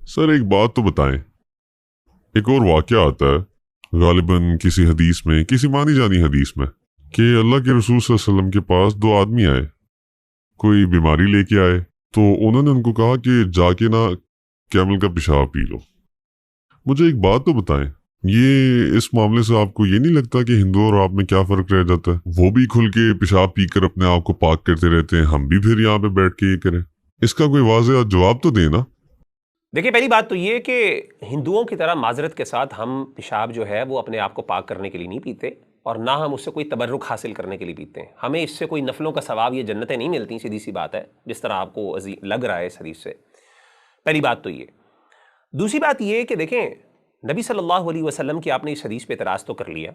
سر ایک بات تو بتائیں، ایک اور واقعہ آتا ہے غالباً کسی حدیث میں، کسی مانی جانی حدیث میں، کہ اللہ کے رسول صلی اللہ علیہ وسلم کے پاس دو آدمی آئے، کوئی بیماری لے کے آئے، تو انہوں نے ان کو کہا کہ جا کے نا کیمل کا پیشاب پی لو۔ مجھے ایک بات تو بتائیں، یہ اس معاملے سے آپ کو یہ نہیں لگتا کہ ہندو اور آپ میں کیا فرق رہ جاتا ہے؟ وہ بھی کھل کے پیشاب پی کر اپنے آپ کو پاک کرتے رہتے ہیں، ہم بھی پھر یہاں پہ بیٹھ کے یہ کریں؟ اس کا کوئی واضح جواب تو دیں نا۔ دیکھیں، پہلی بات تو یہ کہ ہندوؤں کی طرح معذرت کے ساتھ ہم پیشاب جو ہے وہ اپنے آپ کو پاک کرنے کے لیے نہیں پیتے، اور نہ ہم اس سے کوئی تبرک حاصل کرنے کے لیے پیتے ہیں۔ ہمیں اس سے کوئی نفلوں کا ثواب یا جنتیں نہیں ملتی، سیدھی سی بات ہے، جس طرح آپ کو لگ رہا ہے اس حدیث سے۔ پہلی بات تو یہ۔ دوسری بات یہ کہ دیکھیں، نبی صلی اللہ علیہ وسلم کی آپ نے اس حدیث پہ اعتراض تو کر لیا،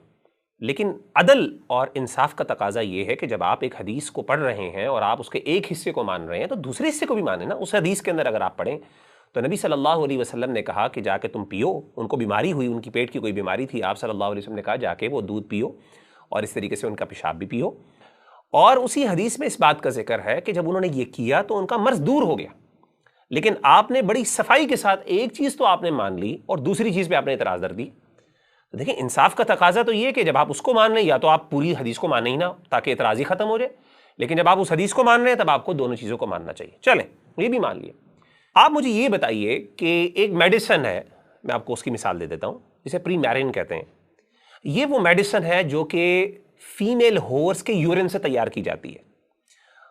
لیکن عدل اور انصاف کا تقاضا یہ ہے کہ جب آپ ایک حدیث کو پڑھ رہے ہیں اور آپ اس کے ایک حصے کو مان رہے ہیں تو دوسرے حصے کو بھی مانیں نا۔ اس حدیث کے اندر اگر آپ پڑھیں تو نبی صلی اللہ علیہ وسلم نے کہا کہ جا کے تم پیو، ان کو بیماری ہوئی، ان کی پیٹ کی کوئی بیماری تھی، آپ صلی اللہ علیہ وسلم نے کہا جا کے وہ دودھ پیو اور اس طریقے سے ان کا پیشاب بھی پیو۔ اور اسی حدیث میں اس بات کا ذکر ہے کہ جب انہوں نے یہ کیا تو ان کا مرض دور ہو گیا، لیکن آپ نے بڑی صفائی کے ساتھ ایک چیز تو آپ نے مان لی اور دوسری چیز پہ آپ نے اعتراض در دی۔ دیکھیں، انصاف کا تقاضا تو یہ کہ جب آپ اس کو مان رہے ہیں یا تو آپ پوری حدیث کو مانیں ہی نہ تاکہ اعتراض ہی ختم ہو جائے، لیکن جب آپ اس حدیث کو مان رہے ہیں تب آپ کو دونوں چیزوں کو ماننا چاہیے۔ چلیں، یہ بھی مان لیے۔ آپ مجھے یہ بتائیے کہ ایک میڈیسن ہے، میں آپ کو اس کی مثال دے دیتا ہوں، جسے پری میرین کہتے ہیں۔ یہ وہ میڈیسن ہے جو کہ فیمیل ہورس کے یورین سے تیار کی جاتی ہے،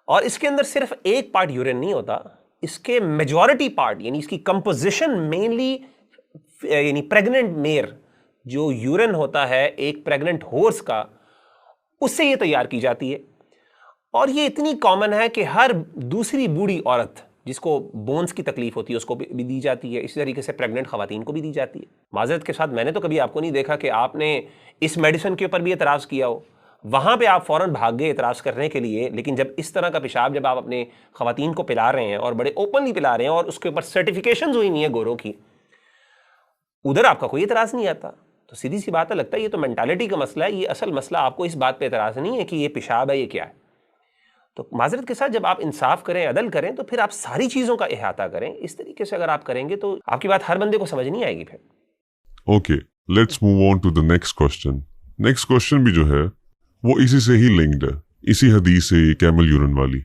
اور اس کے اندر صرف ایک پارٹ یورین نہیں ہوتا، اس کے میجورٹی پارٹ یعنی اس کی کمپوزیشن مینلی یعنی پریگننٹ میئر جو یورین ہوتا ہے ایک پریگننٹ ہورس کا، اس سے یہ تیار کی جاتی ہے۔ اور یہ اتنی کامن ہے کہ ہر دوسری بوڑھی عورت جس کو بونز کی تکلیف ہوتی ہے اس کو بھی دی جاتی ہے، اسی طریقے سے پریگننٹ خواتین کو بھی دی جاتی ہے۔ معذرت کے ساتھ میں نے تو کبھی آپ کو نہیں دیکھا کہ آپ نے اس میڈیسن کے اوپر بھی اعتراض کیا ہو، وہاں پہ آپ فوراً بھاگ گئے اعتراض کرنے کے لیے، لیکن جب اس طرح کا پیشاب جب آپ اپنے خواتین کو پلا رہے ہیں اور بڑے اوپنلی پلا رہے ہیں اور اس کے اوپر سرٹیفکیشنز ہوئی نہیں ہے گوروں کی، ادھر آپ کا کوئی اعتراض نہیں آتا۔ تو سیدھی سی بات ہے، لگتا ہے یہ تو مینٹالٹی کا مسئلہ ہے، یہ اصل مسئلہ آپ کو اس بات پہ اعتراض نہیں ہے کہ یہ پیشاب ہے، یہ کیا ہے۔ تو معذرت کے ساتھ جب آپ انصاف کریں، عدل کریں، تو پھر آپ ساری چیزوں کا احاطہ کریں۔ اس طریقے سے اگر آپ کریں گے تو آپ کی بات ہر بندے کو سمجھ نہیں آئے گی پھر۔ Okay, let's move on to the next question. Next question بھی جو ہے وہ اسی سے ہی لنکڈ ہے، اسی حدیث سے، کیمل یورین والی۔